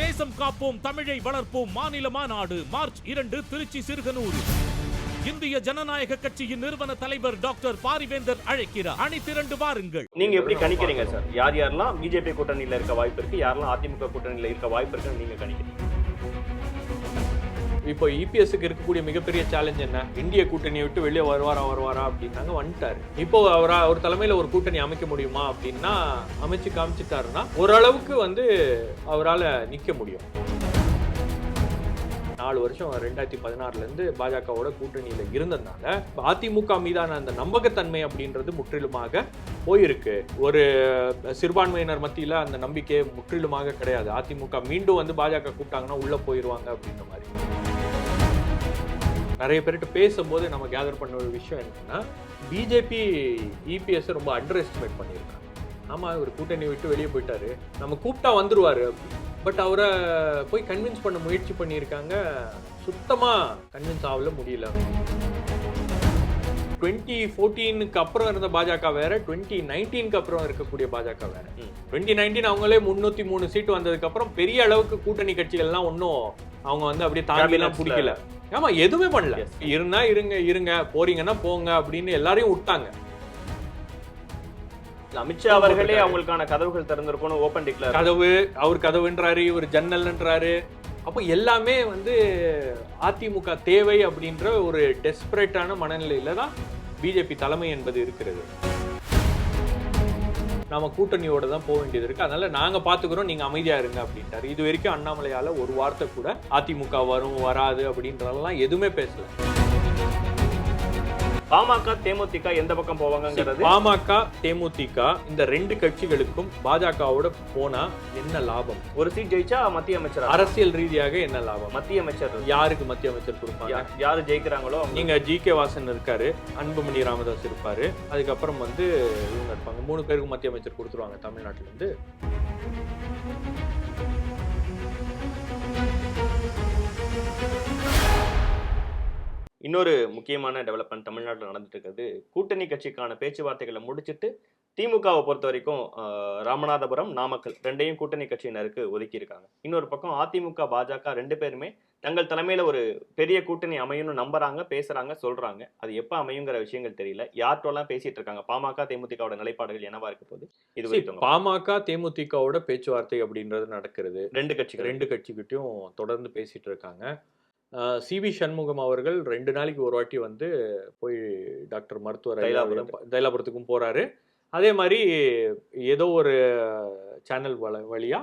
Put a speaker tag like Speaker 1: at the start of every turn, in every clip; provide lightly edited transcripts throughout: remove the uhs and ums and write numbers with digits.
Speaker 1: தேசம் காப்போம் தமிழை வளர்ப்போம் மாநில மாநாடு மார்ச் 2 திருச்சி சிறுகனூர். இந்திய ஜனநாயக கட்சியின் நிறுவன தலைவர் டாக்டர் பாரிவேந்தர் அழைக்கிறார். அணி திரண்டு வாருங்கள்.
Speaker 2: நீங்க எப்படி கணிக்கிறீங்க சார்? யாரெல்லாம் பிஜேபி கூட்டணியில இருக்க வாய்ப்பு இருக்கு, யாரெல்லாம் அதிமுக கூட்டணியில இருக்க வாய்ப்பு இருக்குன்னு நீங்க கணிக்கிறீங்க?
Speaker 3: இப்போ இபிஎஸ்க்கு இருக்கக்கூடிய மிகப்பெரிய சேலஞ்ச் என்ன? இந்திய கூட்டணியை விட்டு வெளியே வருவாரா அப்படின்னாங்க, வந்துட்டாரு. இப்போ அவர் தலைமையில ஒரு கூட்டணி அமைக்க முடியுமா அப்படின்னா அமைச்சு காமிச்சிட்டாருன்னா ஓரளவுக்கு அவரால் நிக்க முடியும். 4 வருஷம் 2016 இருந்து பாஜகவோட கூட்டணியில இருந்ததுனால அதிமுக மீதான அந்த நம்பகத்தன்மை அப்படின்றது முற்றிலுமாக போயிருக்கு. ஒரு சிறுபான்மையினர் மத்தியில அந்த நம்பிக்கை முற்றிலுமாக கிடையாது. அதிமுக மீண்டும் பாஜக கூப்பிட்டாங்கன்னா உள்ள போயிருவாங்க அப்படின்ற மாதிரி. நிறைய பேர்கிட்ட பேசும்போது நம்ம கேதர் பண்ண ஒரு விஷயம் என்னன்னா, பிஜேபி இபிஎஸ் ரொம்ப அண்டர் எஸ்டிமேட் பண்ணியிருக்காங்க. ஆமா, ஒரு கூட்டணி விட்டு வெளியே போயிட்டாரு, நம்ம கூப்பிட்டா வந்துருவாரு, பட் அவரை போய் கன்வின்ஸ் பண்ண முயற்சி பண்ணியிருக்காங்க. சுத்தமா கன்வின்ஸ் ஆகல, முடியல. 2014க்கு அப்புறம் இருந்த பாஜக வேற, 2019க்கு அப்புறம் இருக்கக்கூடிய பாஜக வேற. 2019 அவங்களே 303 சீட்டு வந்ததுக்கு அப்புறம் பெரிய அளவுக்கு கூட்டணி கட்சிகள்லாம் ஒன்னும் அவங்க அப்படியே தாங்கிலாம் பிடிக்கல. ஆமா, எதுவுமே பண்ணல. இருந்தா இருங்க, போறீங்கன்னா போங்க அப்படின்னு எல்லாரையும் விட்டாங்க.
Speaker 2: அமித்ஷா அவர்களே அவங்களுக்கான கதவுகள் திறந்திருக்கணும், ஓபன் டிக்ளேர்.
Speaker 3: அவர் கதவுன்றாரு, இவர் ஜன்னல்ன்றாரு. அப்போ எல்லாமே அதிமுக தேவை அப்படின்ற ஒரு டெஸ்பரேட்டான மனநிலையில தான் பிஜேபி தலைமை என்பது இருக்கிறது. நாம கூட்டணியோட தான் போக வேண்டியது இருக்கு, அதனால நாங்க பாத்துக்கிறோம், நீங்க அமைதியா இருங்க அப்படின்ட்டாரு. இது வரைக்கும் அண்ணாமலையால ஒரு வார்த்தை கூட அதிமுக வரும் வராது அப்படின்றதெல்லாம் எதுவுமே பேசல.
Speaker 2: பாமக தேமுதிக எந்த பக்கம் போவாங்கிறது?
Speaker 3: பாமக தேமுதிக இந்த 2 கட்சிகளுக்கும் பாஜகவோட போனா என்ன லாபம்?
Speaker 2: ஒரு சீட் ஜெயிச்சா மத்திய அமைச்சர்,
Speaker 3: அரசியல் ரீதியாக என்ன லாபம்?
Speaker 2: மத்திய அமைச்சர் யாருக்கு
Speaker 3: மத்திய அமைச்சர் கொடுப்பாங்க?
Speaker 2: யாரு ஜெயிக்கிறாங்களோ. நீங்க
Speaker 3: ஜி.கே. வாசன் இருக்காரு, அன்புமணி ராமதாஸ் இருப்பாரு, அதுக்கப்புறம் இவங்க இருப்பாங்க. 3 பேருக்கு மத்திய அமைச்சர் கொடுத்துருவாங்க தமிழ்நாட்டுல இருந்து.
Speaker 2: இன்னொரு முக்கியமான டெவலப்மெண்ட் தமிழ்நாட்டில் நடந்துட்டு இருக்கிறது. கூட்டணி கட்சிக்கான பேச்சுவார்த்தைகளை முடிச்சுட்டு திமுகவை பொறுத்த வரைக்கும் ராமநாதபுரம், நாமக்கல் 2யும் கூட்டணி கட்சியினருக்கு ஒதுக்கி இருக்காங்க. இன்னொரு பக்கம் அதிமுக பாஜக 2 பேருமே தங்கள் தலைமையில ஒரு பெரிய கூட்டணி அமையும்னு நம்புறாங்க, பேசுறாங்க, சொல்றாங்க. அது எப்ப அமையுங்கிற விஷயங்கள் தெரியல. யார்ட்டெல்லாம் பேசிட்டு இருக்காங்க? பாமக தேமுதிகவோட நிலைப்பாடுகள் என்னவா இருக்க போகுது? இது
Speaker 3: பாமக தேமுதிகவோட பேச்சுவார்த்தை அப்படின்றது நடக்கிறது.
Speaker 2: 2
Speaker 3: கட்சிகிட்டையும் தொடர்ந்து பேசிட்டு இருக்காங்க. சி.வி. சண்முகம் அவர்கள் 2 நாளைக்கு ஒரு வாட்டி போய் டாக்டர் மருத்துவர் தைலாபுரத்துக்கும் போறாரு. அதே மாதிரி ஏதோ ஒரு சேனல் வழியா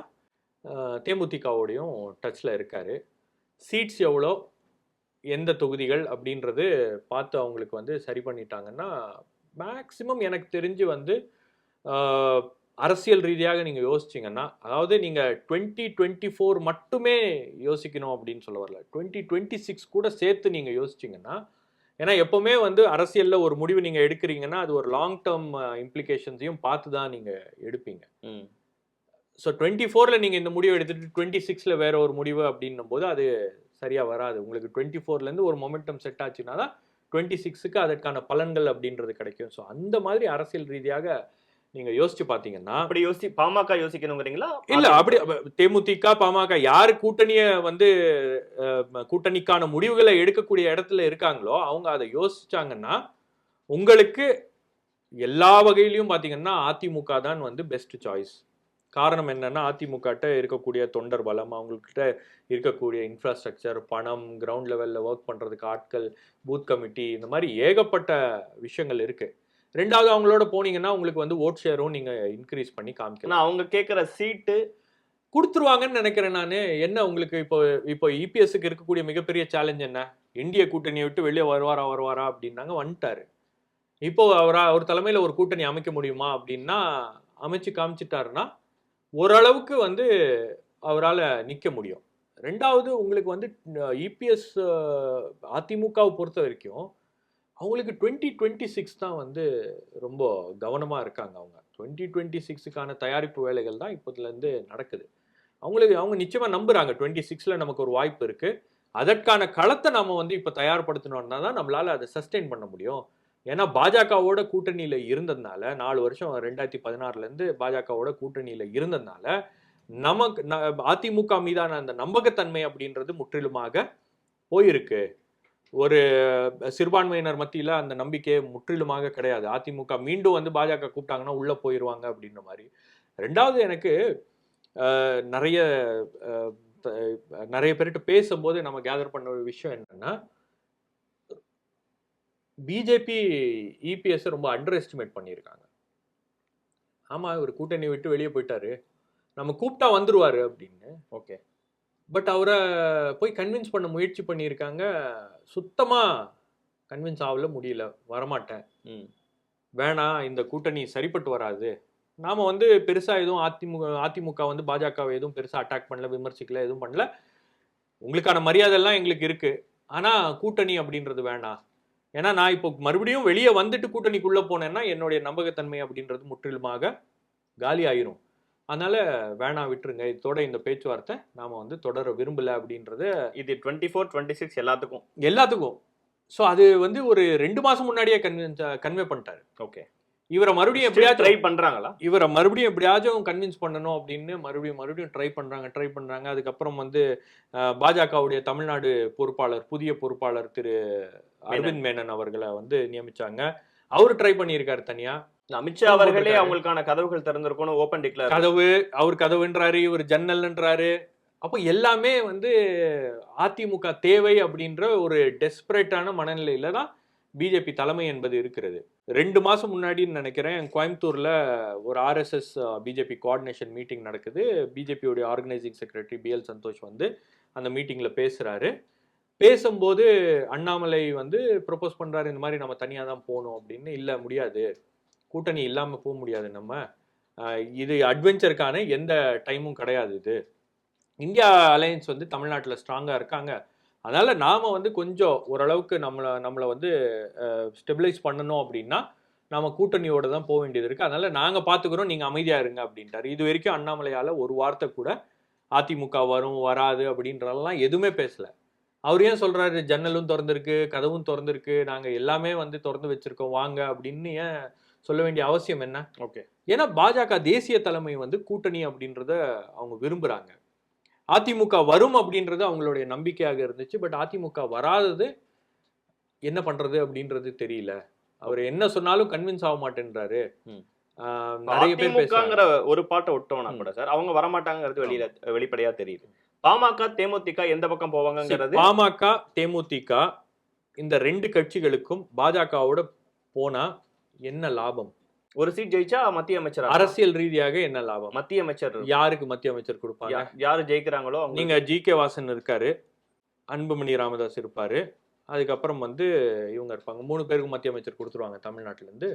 Speaker 3: தேமுதிகவோடையும் டச்ல இருக்காரு. சீட்ஸ் எவ்வளோ, எந்த தொகுதிகள் அப்படின்றது பார்த்து அவங்களுக்கு சரி பண்ணிட்டாங்கன்னா மேக்சிமம் எனக்கு தெரிஞ்சு அரசியல் ரீதியாக நீங்கள் யோசிச்சிங்கன்னா, அதாவது நீங்கள் 2024 மட்டுமே யோசிக்கணும் அப்படின்னு சொல்ல வரல, 2026 கூட சேர்த்து நீங்கள் யோசிச்சிங்கன்னா, ஏன்னா எப்போவுமே அரசியலில் ஒரு முடிவு நீங்கள் எடுக்கிறீங்கன்னா அது ஒரு லாங் டேர்ம் இம்ப்ளிகேஷன்ஸையும் பார்த்து தான் நீங்கள் எடுப்பீங்க. ஸோ 24ல் நீங்கள் இந்த முடிவு எடுத்துகிட்டு 26ல் வேற ஒரு முடிவு அப்படின்னும் போது அது சரியாக வராது. உங்களுக்கு 24லேருந்து ஒரு மொமெண்டம் செட் ஆச்சுன்னா தான் 26க்கு அதற்கான பலன்கள் அப்படின்றது கிடைக்கும். ஸோ அந்த மாதிரி அரசியல் ரீதியாக நீங்க யோசிச்சு பாத்தீங்கன்னா,
Speaker 2: அப்படி பாமக யோசிக்கணுங்கிறீங்களா?
Speaker 3: இல்ல, அப்படி தேமுதிக பாமக யாரு கூட்டணிய கூட்டணிக்கான முடிவுகளை எடுக்கக்கூடிய இடத்துல இருக்காங்களோ அவங்க அதை யோசிச்சாங்கன்னா உங்களுக்கு எல்லா வகையிலையும் பாத்தீங்கன்னா அதிமுக தான் பெஸ்ட் சாய்ஸ். காரணம் என்னன்னா, அதிமுக இருக்கக்கூடிய தொண்டர் பலம், அவங்கக்கிட்ட இருக்கக்கூடிய இன்ஃப்ராஸ்ட்ரக்சர், பணம், கிரவுண்ட் லெவல்ல ஒர்க் பண்றதுக்கு ஆட்கள், பூத் கமிட்டி, இந்த மாதிரி ஏகப்பட்ட விஷயங்கள் இருக்கு. 2வது அவங்களோட போனீங்கன்னா உங்களுக்கு ஓட் ஷேரும் நீங்க இன்க்ரீஸ் பண்ணி காமிக்கலாம்.
Speaker 2: அவங்க கேட்கிற சீட்டு
Speaker 3: கொடுத்துருவாங்கன்னு நினைக்கிறேன் நான். என்ன உங்களுக்கு இப்போ இபிஎஸ்க்கு இருக்கக்கூடிய மிகப்பெரிய சேலஞ்ச் என்ன? இந்திய கூட்டணியை விட்டு வெளியே வருவாரா அப்படின்னாங்க, வந்துட்டாரு. இப்போ அவர் தலைமையில ஒரு கூட்டணி அமைக்க முடியுமா அப்படின்னா அமைச்சு காமிச்சிட்டாருன்னா ஓரளவுக்கு அவரால் நிக்க முடியும். 2வது உங்களுக்கு இபிஎஸ் அதிமுகவை பொறுத்த வரைக்கும் அவங்களுக்கு 2026 தான் ரொம்ப கவனமாக இருக்காங்க. அவங்க 2026க்கான தயாரிப்பு வேலைகள் தான் இப்போதுலேருந்து நடக்குது. அவங்க நிச்சயமாக நம்புகிறாங்க 26ல் நமக்கு ஒரு வாய்ப்பு இருக்குது, அதற்கான களத்தை நம்ம இப்போ தயார்படுத்தணும்னா தான் நம்மளால் அதை சஸ்டெயின் பண்ண முடியும். ஏன்னா பாஜகவோட கூட்டணியில் இருந்ததுனால 4 வருஷம் 2016லேருந்து பாஜகவோட கூட்டணியில் இருந்ததுனால நமக்கு அதிமுக மீதான அந்த நம்பகத்தன்மை அப்படின்றது முற்றிலுமாக போயிருக்கு. ஒரு சிறுபான்மையினர் மத்தியில அந்த நம்பிக்கை முற்றிலுமாக கிடையாது. அதிமுக மீண்டும் வந்து பாஜக கூப்பிட்டாங்கன்னா உள்ள போயிருவாங்க அப்படின்ற மாதிரி. ரெண்டாவது எனக்கு நிறைய நிறைய பேர்கிட்ட பேசும்போது நம்ம கேதர் பண்ண ஒரு விஷயம் என்னன்னா, பிஜேபி இபிஎஸ் ரொம்ப அண்டர் எஸ்டிமேட் பண்ணியிருக்காங்க. ஆமா, இவர் கூட்டணி விட்டு வெளியே போயிட்டாரு, நம்ம கூப்பிட்டா வந்துருவாரு அப்படின்னு.
Speaker 2: ஓகே,
Speaker 3: பட் அவரை போய் கன்வின்ஸ் பண்ண முயற்சி பண்ணியிருக்காங்க. சுத்தமா கன்வின்ஸ் ஆகல, முடியல, வரமாட்டேன், வேணாம், இந்த கூட்டணி சரிப்பட்டு வராது. நாம வந்து பெருசா எதுவும் அதிமுக வந்து பாஜகவை எதுவும் பெருசா அட்டாக் பண்ணல, விமர்சிக்கல, எதுவும் பண்ணல. உங்களுக்கான மரியாதை எல்லாம் எங்களுக்கு இருக்கு, ஆனா கூட்டணி அப்படின்றது வேணாம். ஏன்னா நான் இப்போ மறுபடியும் வெளியே வந்துட்டு கூட்டணிக்குள்ள போனேன்னா என்னுடைய நம்பகத்தன்மை அப்படின்றது முற்றிலுமாக காலி ஆயிரும். அதனால வேணாம், விட்டுருங்க, இதோட இந்த பேச்சுவார்த்தை நாம வந்து தொடர விரும்பல அப்படின்றது.
Speaker 2: இது 24-26
Speaker 3: எல்லாத்துக்கும். ஸோ அது வந்து ஒரு 2 மாசம் முன்னாடியே கன்வே பண்ணிட்டாரு.
Speaker 2: ஓகே,
Speaker 3: இவரை மறுபடியும் எப்படியாச்சும்
Speaker 2: ட்ரை பண்றாங்களா?
Speaker 3: இவரை மறுபடியும் எப்படியாச்சும் கன்வின்ஸ் பண்ணணும் அப்படின்னு மறுபடியும் ட்ரை பண்றாங்க. அதுக்கப்புறம் வந்து பாஜகவுடைய தமிழ்நாடு பொறுப்பாளர், புதிய பொறுப்பாளர் திரு அரவிந்த் மேனன் அவர்களை வந்து நியமிச்சாங்க. அவரு ட்ரை பண்ணியிருக்காரு தனியா.
Speaker 2: அமித்ஷா அவர்களே அவங்களுக்கான கதவுகள் திறந்திருக்கணும், ஓபன் டிக்ளேர்
Speaker 3: கதவு, அவர் கதவுன்றாரு, இவர் ஜன்னல்ன்றாரு. அப்போ எல்லாமே வந்து அதிமுக தேவை அப்படின்ற ஒரு டெஸ்பரேட்டான மனநிலையில தான் பிஜேபி தலைமை என்பது இருக்கிறது. 2 மாசம் முன்னாடின்னு நினைக்கிறேன், கோயம்புத்தூர்ல ஒரு ஆர்எஸ்எஸ் பிஜேபி கோஆர்டினேஷன் மீட்டிங் நடக்குது. பிஜேபியோடைய ஆர்கனைசிங் செக்ரட்டரி BL சந்தோஷ் வந்து அந்த மீட்டிங்ல பேசுறாரு. பேசும்போது அண்ணாமலை வந்து ப்ரொபோஸ் பண்றாரு, இந்த மாதிரி நம்ம தனியா தான் போகணும் அப்படின்னு. இல்ல, முடியாது, கூட்டணி இல்லாம போக முடியாது, நம்ம இது அட்வென்ச்சருக்கான எந்த டைமும் கிடையாது, இது இந்தியா அலையன்ஸ் வந்து தமிழ்நாட்டில் ஸ்ட்ராங்கா இருக்காங்க, அதனால நாம வந்து கொஞ்சம் ஓரளவுக்கு நம்மளை வந்து ஸ்டெபிலைஸ் பண்ணணும் அப்படின்னா நாம கூட்டணியோட தான் போக வேண்டியது இருக்கு, அதனால நாங்க பாத்துக்கிறோம், நீங்க அமைதியா இருங்க அப்படின்ட்டாரு. இது வரைக்கும் அண்ணாமலையால ஒரு வார்த்தை கூட அதிமுக வரும் வராது அப்படின்றதெல்லாம் எதுவுமே பேசல. அவர் ஏன் சொல்றாரு ஜன்னலும் திறந்திருக்கு, கதவும் திறந்திருக்கு, நாங்க எல்லாமே வந்து திறந்து வச்சிருக்கோம், வாங்க அப்படின்னு ஏன் சொல்ல வேண்டிய அவசியம் என்ன?
Speaker 2: ஓகே,
Speaker 3: ஏன்னா பாஜக தேசிய தலைமை வந்து கூட்டணி அப்படின்றத அவங்க விரும்புறாங்க. அதிமுக வரும் அப்படின்றது அவங்களுடைய நம்பிக்கையாக இருந்துச்சு. பட் அதிமுக வராதது என்ன பண்றது அப்படின்றது தெரியல. அவர் என்ன சொன்னாலும் கன்வின்ஸ் ஆக மாட்டேன்றாரு. நிறைய பேர்
Speaker 2: பேசுறாங்க. ஒரு பாட்டை விட்டோம்னா கூட சார் அவங்க வரமாட்டாங்கிறது வெளிப்படையா தெரியுது. பாமக தேமுதிக எந்த பக்கம் போவாங்கிறது,
Speaker 3: பாமக தேமுதிக இந்த 2 கட்சிகளுக்கும் பாஜகவோட போனா என்ன லாபம்?
Speaker 2: ஒரு சீட் ஜெயிச்சா மத்திய அமைச்சர்,
Speaker 3: அரசியல் ரீதியாக என்ன லாபம்?
Speaker 2: மத்திய அமைச்சர்
Speaker 3: யாருக்கு மத்திய அமைச்சர் கொடுப்பாங்க?
Speaker 2: யாரு ஜெயிக்கிறாங்களோ.
Speaker 3: நீங்க GK வாசன் இருக்காரு, அன்புமணி ராமதாஸ் இருப்பாரு, அதுக்கப்புறம் வந்து இவங்க இருப்பாங்க. 3 பேருக்கு மத்திய அமைச்சர் கொடுத்துருவாங்க தமிழ்நாட்டுல இருந்து.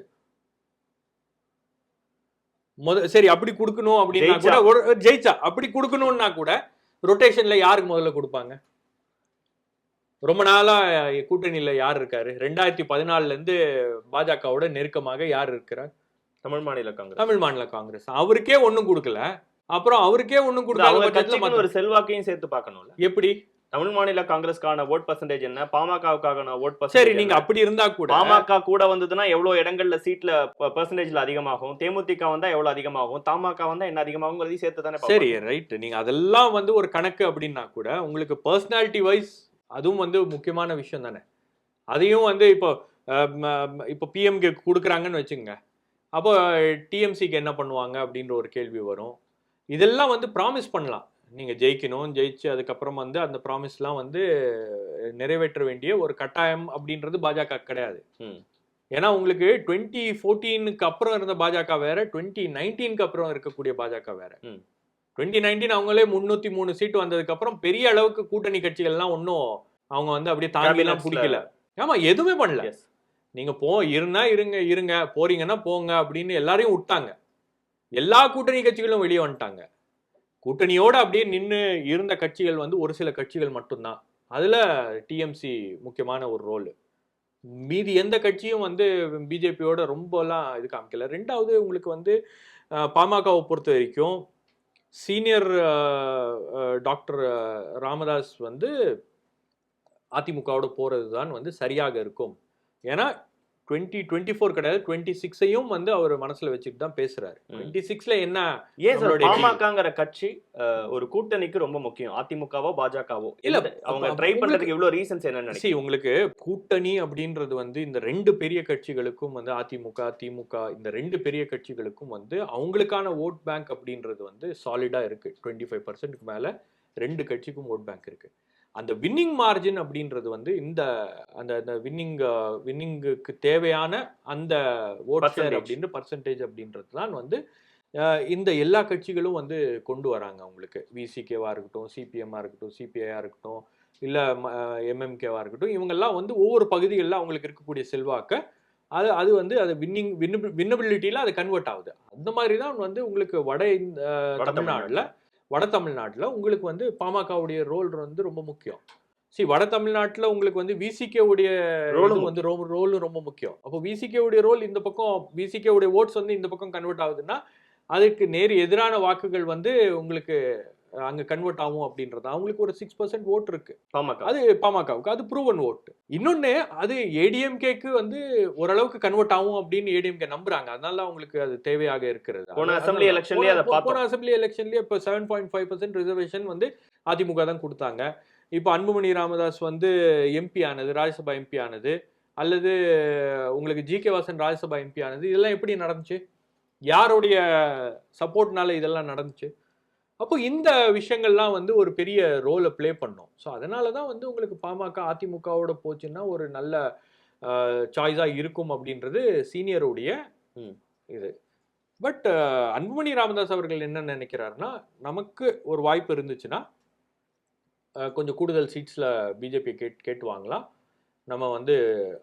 Speaker 3: சரி, அப்படி கொடுக்கணும் அப்படின்னா கூட, ஜெயிச்சா அப்படி கொடுக்கணும்னா கூட ரொட்டேஷன்ல யாருக்கு முதல்ல கொடுப்பாங்க? ரொம்ப நாளா கூட்டணியில யார் இருக்காரு? 2014 இருந்து பாஜகவோட நெருக்கமாக யார் இருக்கிறார்? தமிழ் மாநில காங்கிரஸ். அவருக்கே ஒண்ணும் கொடுக்கல, அப்புறம் அவருக்கே ஒண்ணும் கொடுக்கல,
Speaker 2: ஒரு செல்வாக்கையும் சேர்த்து பார்க்கணும்ல.
Speaker 3: எப்படி?
Speaker 2: தமிழ் மாநில காங்கிரஸ்க்கான ஓட் பர்சன்டேஜ் என்ன, பாமகவுக்கான ஓட் பர்சன்டேஜ்?
Speaker 3: சரி, நீங்க அப்படி இருந்தா கூட
Speaker 2: பாமக கூட வந்ததுன்னா எவ்வளவு இடங்கள்ல சீட்ல பர்சன்டேஜ்ல அதிகமாகும், தேமுதிக வந்தா எவ்வளவு அதிகமாகும், தமாக வந்தா என்ன அதிகமாகும் சேர்த்து தானே.
Speaker 3: சரி, ரைட், நீங்க அதெல்லாம் வந்து ஒரு கணக்கு அப்படின்னா கூட உங்களுக்கு பர்சனாலிட்டி வைஸ் அதுவும் வந்து முக்கியமான விஷயம் தானே. அதையும் வந்து இப்போ பிஎம்கே கொடுக்குறாங்கன்னு வச்சுங்க, அப்போ டிஎம்சிக்கு என்ன பண்ணுவாங்க அப்படின்ற ஒரு கேள்வி வரும். இதெல்லாம் வந்து ப்ராமிஸ் பண்ணலாம், நீங்க ஜெயிக்கணும், ஜெயிச்சு அதுக்கப்புறம் வந்து அந்த ப்ராமிஸ்லாம் வந்து நிறைவேற்ற வேண்டிய ஒரு கட்டாயம் அப்படின்றது பாஜக கிடையாது. ஏன்னா உங்களுக்கு 2014க்கு அப்புறம் இருந்த பாஜக வேற, 2019க்கு அப்புறம் இருக்கக்கூடிய பாஜக வேற. 2019 அவங்களே 303 சீட்டு வந்ததுக்கு அப்புறம் பெரிய அளவுக்கு கூட்டணி கட்சிகள்லாம் ஒன்றும் அவங்க வந்து அப்படியே தாங்கிலாம் பிடிக்கல. ஆமா, எதுவுமே பண்ணல. நீங்க இருங்க, போறீங்கன்னா போங்க அப்படின்னு எல்லாரையும் விட்டாங்க. எல்லா கூட்டணி கட்சிகளும் வெளியே வந்துட்டாங்க. கூட்டணியோட அப்படியே நின்று இருந்த கட்சிகள் வந்து ஒரு சில கட்சிகள் மட்டும்தான். அதுல டிஎம்சி முக்கியமான ஒரு ரோல். மீதி எந்த கட்சியும் வந்து பிஜேபியோட ரொம்பலாம் இது காமிக்கல. ரெண்டாவது, உங்களுக்கு வந்து பாமகவை பொறுத்த வரைக்கும் சீனியர் டாக்டர் ராமதாஸ் வந்து அதிமுகவோட போறது தான் வந்து சரியாக இருக்கும். ஏன்னா 2024 கிடையாது 26ஐயும் வந்து அவர் மனசுல வச்சுட்டு தான் பேசுறாரு. 26ல என்ன
Speaker 2: ஏன் சார்
Speaker 3: நம்மளுடைய
Speaker 2: பாமகங்கிற கட்சி ஒரு கூட்டணிக்கு ரொம்ப முக்கியம், அதிமுகவோ பாஜகவோ
Speaker 3: இல்ல,
Speaker 2: அவங்க
Speaker 3: அப்ப
Speaker 2: ட்ரை
Speaker 3: உங்களுக்கு-
Speaker 2: பண்றதுக்கு எவ்வளவு ரீசன்ஸ் என்னன்னு நினைக்கிறீங்க?
Speaker 3: உங்களுக்கு கூட்டணி அப்படின்றது வந்து இந்த 2 பெரிய கட்சிகளுக்கும் வந்து அதிமுக திமுக இந்த 2 பெரிய கட்சிகளுக்கும் வந்து அவங்களுக்கான ஓட் பேங்க் அப்படின்றது வந்து சாலிடா இருக்கு. 25%க்கு மேல 2 கட்சிக்கும் ஓட் பேங்க் இருக்கு. அந்த வின்னிங் மார்ஜின் அப்படின்றது வந்து இந்த அந்த வின்னிங்குக்கு தேவையான அந்த ஓட் ஷேர்
Speaker 2: Percentage.
Speaker 3: அப்படின்ற பர்சன்டேஜ் அப்படின்றது தான் வந்து இந்த எல்லா கட்சிகளும் வந்து கொண்டு வராங்க. உங்களுக்கு விசிகேவா இருக்கட்டும், சிபிஎம்மா இருக்கட்டும், சிபிஐயா இருக்கட்டும், இல்ல எம்எம்கேவா இருக்கட்டும், இவங்கெல்லாம் வந்து ஒவ்வொரு பகுதிகளில் அவங்களுக்கு இருக்கக்கூடிய செல்வாக்க அது வந்து அது வின்னபிலிட்டியில அது கன்வெர்ட் ஆகுது. அந்த மாதிரி தான் வந்து உங்களுக்கு வட தமிழ்நாட்டில் உங்களுக்கு வந்து பாமகவுடைய ரோல் வந்து ரொம்ப முக்கியம். வட தமிழ்நாட்டில் உங்களுக்கு வந்து விசிகே உடைய ரோலும் வந்து ரொம்ப முக்கியம். அப்போ விசிகே உடைய ரோல் இந்த பக்கம், விசிகே உடைய ஓட்ஸ் வந்து இந்த பக்கம் கன்வெர்ட் ஆகுதுன்னா அதுக்கு நேர் எதிரான வாக்குகள் வந்து உங்களுக்கு அங்க கன்வெர்ட் ஆகும் அப்படின்றது. அவங்களுக்கு ஒரு 6% ஓட் இருக்கு அது பாமகவுக்கு, அது ப்ரூவன் ஓட். இன்னொன்னு அது ஏடிஎம்கேக்கு வந்து ஓரளவுக்கு கன்வெர்ட் ஆகும் அப்படின்னு ஏடிஎம்கே நம்புறாங்க. அதனால அவங்களுக்கு அது தேவையாக இருக்கிறது.
Speaker 2: போன அசெம்பிளி
Speaker 3: எலெக்ஷன்லயே இப்போ 7.5% ரிசர்வேஷன் வந்து அதிமுக தான் கொடுத்தாங்க. இப்போ அன்புமணி ராமதாஸ் வந்து எம்பி ஆனது, ராஜ்யசபா எம்பி ஆனது, அல்லது உங்களுக்கு G K Vasan Rajya Sabha MP ஆனது, இதெல்லாம் எப்படி நடந்துச்சு? யாருடைய சப்போர்ட்னால இதெல்லாம் நடந்துச்சு? அப்போ இந்த விஷயங்கள்லாம் வந்து ஒரு பெரிய ரோலை பிளே பண்ணும். ஸோ அதனால தான் வந்து உங்களுக்கு பாமக அதிமுகவோட போச்சுன்னா ஒரு நல்ல சாய்ஸாக இருக்கும் அப்படின்றது சீனியருடைய இது. பட் அன்புமணி ராமதாஸ் அவர்கள் என்ன நினைக்கிறாருன்னா, நமக்கு ஒரு வாய்ப்பு இருந்துச்சுன்னா கொஞ்சம் கூடுதல் சீட்ஸில் பிஜேபி கேட்டு வாங்கலாம், நம்ம வந்து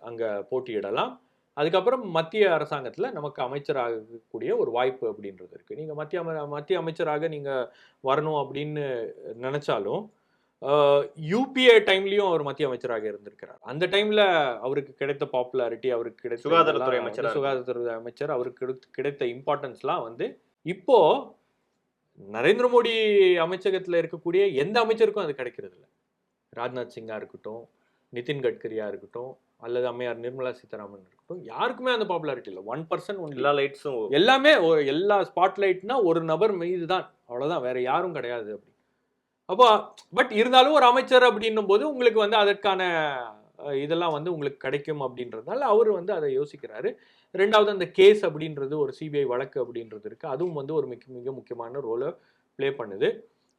Speaker 3: அங்கே போட்டியிடலாம், அதுக்கப்புறம் மத்திய அரசாங்கத்தில் நமக்கு அமைச்சராகக்கூடிய ஒரு வாய்ப்பு அப்படின்றது இருக்குது. நீங்கள் மத்திய அமைச்சராக நீங்கள் வரணும் அப்படின்னு நினச்சாலும் யூபிஏ டைம்லையும் அவர் மத்திய அமைச்சராக இருந்திருக்கிறார். அந்த டைமில் அவருக்கு கிடைத்த பாப்புலாரிட்டி, அவருக்கு கிடைத்த சுகாதாரத்துறை அமைச்சர், அவருக்கு கிடைத்த இம்பார்ட்டன்ஸ்லாம் வந்து இப்போ நரேந்திர மோடி அமைச்சகத்தில் இருக்கக்கூடிய எந்த அமைச்சருக்கும் அது கிடைக்கிறது இல்லை. ராஜ்நாத் சிங்கா இருக்கட்டும், நிதின் கட்கரியா இருக்கட்டும், அல்லது அம்மையார் நிர்மலா சீதாராமன் இருக்கட்டும், யாருக்குமே அந்த பாப்புலாரிட்டி இல்லை. 1%
Speaker 2: எல்லா லைட்ஸும்
Speaker 3: எல்லாமே எல்லா ஸ்பாட்லைட்னா ஒரு நபர் மீது தான், அவ்வளோதான், வேற யாரும் கிடையாது அப்படி. அப்போ பட் இருந்தாலும் ஒரு அமைச்சர் அப்படின்னும் போது உங்களுக்கு வந்து அதற்கான இதெல்லாம் வந்து உங்களுக்கு கிடைக்கும் அப்படின்றதுனால அவர் வந்து அதை யோசிக்கிறாரு. ரெண்டாவது அந்த கேஸ் அப்படின்றது ஒரு சிபிஐ வழக்கு அப்படின்றது இருக்கு, அதுவும் வந்து ஒரு மிக முக்கியமான ரோலை ப்ளே பண்ணுது.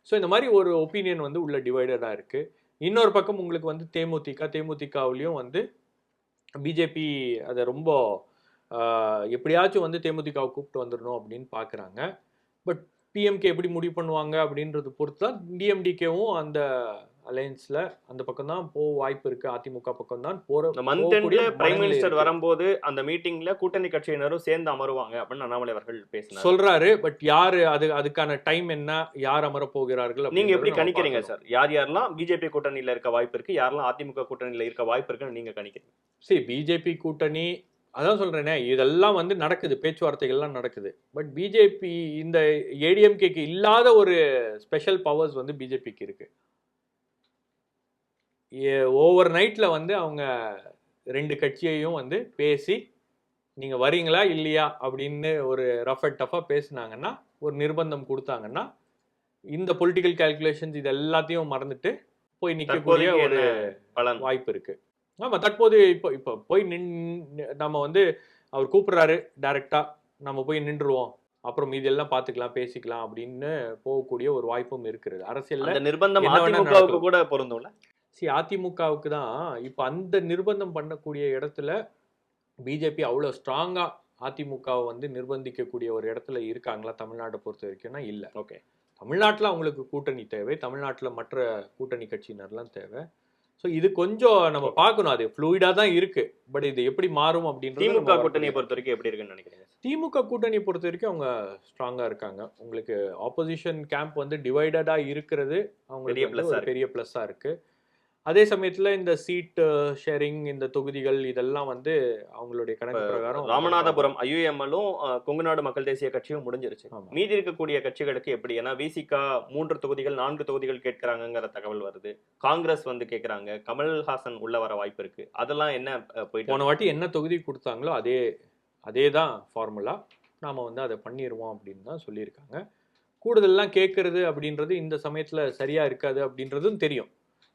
Speaker 3: ஸோ இந்த மாதிரி ஒரு ஒப்பீனியன் வந்து உள்ள டிவைடடாக இருக்கு. இன்னொரு பக்கம் உங்களுக்கு வந்து தேமுதிகவுலையும் வந்து பிஜேபி அதை ரொம்ப எப்படியாச்சும் வந்து தேமுதிகவை கூப்பிட்டு வந்துடணும் அப்படின்னு பார்க்குறாங்க. பட் பிஎம்கே எப்படி முடிவு பண்ணுவாங்க அப்படின்றது பொறுத்து தான் டிஎம்டிகேவும் அந்த அலையன்ஸ்ல அந்த பக்கம் தான் வாய்ப்பு இருக்கு. அதிமுக பக்கம் தான்
Speaker 2: பிரைம் மினிஸ்டர் வரும்போது அந்த மீட்டிங்ல கூட்டணி கட்சியினரும் சேர்ந்து அமருவாங்க அப்படின்னு அண்ணாமலை அவர்கள் பேசினார்
Speaker 3: சொல்றாரு. பட் யாரு அதுக்கான டைம் என்ன, யார் அமர போகிறார்கள்,
Speaker 2: நீங்க எப்படி கணிக்கிறீங்க சார்? யாரெல்லாம் பிஜேபி கூட்டணியில இருக்க வாய்ப்பு இருக்கு, யாரெல்லாம் அதிமுக கூட்டணியில இருக்க வாய்ப்பு இருக்குன்னு நீங்க கணிக்கிறீங்க?
Speaker 3: சரி, பிஜேபி கூட்டணி அதான் சொல்றேனே, இதெல்லாம் வந்து நடக்குது, பேச்சுவார்த்தைகள்லாம் நடக்குது. பட் பிஜேபி இந்த ஏடிஎம்கேக்கு இல்லாத ஒரு ஸ்பெஷல் பவர்ஸ் வந்து பிஜேபிக்கு இருக்கு. ஓவர் நைட்ல வந்து அவங்க 2 கட்சியையும் வந்து பேசி நீங்க வரீங்களா இல்லையா அப்படின்னு ஒரு ரஃப் அண்ட் டஃபா பேசினாங்கன்னா, ஒரு நிர்பந்தம் கொடுத்தாங்கன்னா, இந்த பொலிட்டிக்கல் கால்குலேஷன்ஸ் இது எல்லாத்தையும் மறந்துட்டு போய் நிற்கக்கூடிய ஒரு வாய்ப்பு இருக்கு. ஆமா, தற்போது இப்போ போய் நம்ம வந்து அவர் கூப்பிடுறாரு டைரக்டா, நம்ம போய் நின்றுவோம், அப்புறம் மீதி எல்லாம் பார்த்துக்கலாம் பேசிக்கலாம் அப்படின்னு போகக்கூடிய ஒரு வாய்ப்பும் இருக்கிறது. அரசியல்ல
Speaker 2: நிர்பந்தம் அதிமுகவுக்கு கூட பொருந்தும்ல.
Speaker 3: அதிமுகவுக்கு தான் இப்போ அந்த நிர்பந்தம் பண்ணக்கூடிய இடத்துல பிஜேபி அவ்வளோ ஸ்ட்ராங்கா அதிமுகவை வந்து நிர்பந்திக்கக்கூடிய ஒரு இடத்துல இருக்காங்களா தமிழ்நாட்டை பொறுத்த வரைக்கும்னா இல்லை.
Speaker 2: ஓகே,
Speaker 3: தமிழ்நாட்டில் அவங்களுக்கு கூட்டணி தேவை, தமிழ்நாட்டில் மற்ற கூட்டணி கட்சியினர்லாம் தேவை. ஸோ இது கொஞ்சம் நம்ம பார்க்கணும், அது ஃப்ளூயிடாக தான் இருக்கு. பட் இது எப்படி மாறும் அப்படின்றது
Speaker 2: திமுக கூட்டணியை பொறுத்த வரைக்கும் எப்படி இருக்குன்னு நினைக்கிறீங்க?
Speaker 3: திமுக கூட்டணியை பொறுத்த வரைக்கும் அவங்க ஸ்ட்ராங்காக இருக்காங்க. உங்களுக்கு ஆப்போசிஷன் கேம்ப் வந்து டிவைடடாக இருக்கிறது அவங்களுக்கு பெரிய ப்ளஸ்ஸாக இருக்கு. அதே சமயத்துல இந்த சீட் ஷேரிங், இந்த தொகுதிகள் இதெல்லாம் வந்து அவங்களுடைய கணக்கு பிரகாரம்
Speaker 2: ராமநாதபுரம் ஐயுஎம்எல்லும் கொங்குநாடு மக்கள் தேசிய கட்சியும் முடிஞ்சிருச்சு.
Speaker 3: ஆமா.
Speaker 2: மீதி இருக்கக்கூடிய கட்சிகளுக்கு எப்படி? ஏன்னா விசிகா 3 தொகுதிகள் 4 தொகுதிகள் கேட்கிறாங்கிற தகவல் வருது. காங்கிரஸ் வந்து கேட்கறாங்க. கமல்ஹாசன் உள்ள வர வாய்ப்பு இருக்கு. அதெல்லாம் என்ன போயிட்டு
Speaker 3: போன வாட்டி என்ன தொகுதி கொடுத்தாங்களோ அதே தான் ஃபார்முலா. நாம வந்து அதை பண்ணிடுவோம் அப்படின்னு தான் சொல்லியிருக்காங்க. கூடுதல்லாம் கேட்கறது அப்படின்றது இந்த சமயத்துல சரியா இருக்காது அப்படின்றதும் தெரியும்.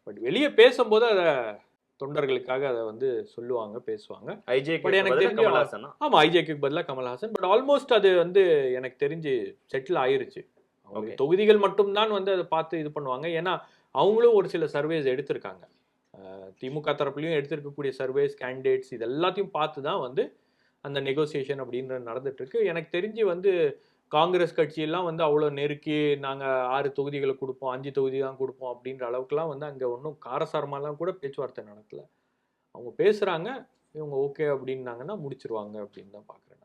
Speaker 3: பட் வெளியே பேசும்போது அதை தொண்டர்களுக்காக அதை வந்து சொல்லுவாங்க, பேசுவாங்க.
Speaker 2: ஐஜேக்கு
Speaker 3: பட் எனக்கு தெரிஞ்சு
Speaker 2: கமல்ஹாசனா?
Speaker 3: ஆமா, ஐஜேக்கு பதிலாக கமல்ஹாசன். பட் ஆல்மோஸ்ட் அது வந்து எனக்கு தெரிஞ்சு செட்டில் ஆயிருச்சு. அவங்க
Speaker 2: Okay.
Speaker 3: தொகுதிகள் மட்டும்தான் வந்து அதை பார்த்து இது பண்ணுவாங்க. ஏன்னா அவங்களும் ஒரு சில சர்வேஸ் எடுத்திருக்காங்க. திமுக தரப்புலையும் எடுத்திருக்கக்கூடிய சர்வேஸ், கேண்டிடேட்ஸ் இது எல்லாத்தையும் பார்த்து தான் வந்து அந்த நெகோசியேஷன் அப்படின்றது நடந்துட்டு இருக்கு. எனக்கு தெரிஞ்சு வந்து காங்கிரஸ் கட்சியெல்லாம் வந்து அவ்வளோ நெருக்கி நாங்கள் 6 தொகுதிகளை கொடுப்போம், 5 தொகுதி தான் கொடுப்போம் அப்படின்ற அளவுக்குலாம் வந்து அங்கே ஒன்றும் காரசாரமாலாம் கூட பேச்சுவார்த்தை நடக்கல. அவங்க பேசுகிறாங்க, இவங்க ஓகே அப்படின்னாங்கன்னா முடிச்சிருவாங்க அப்படின்னு தான் பார்க்குறேன்.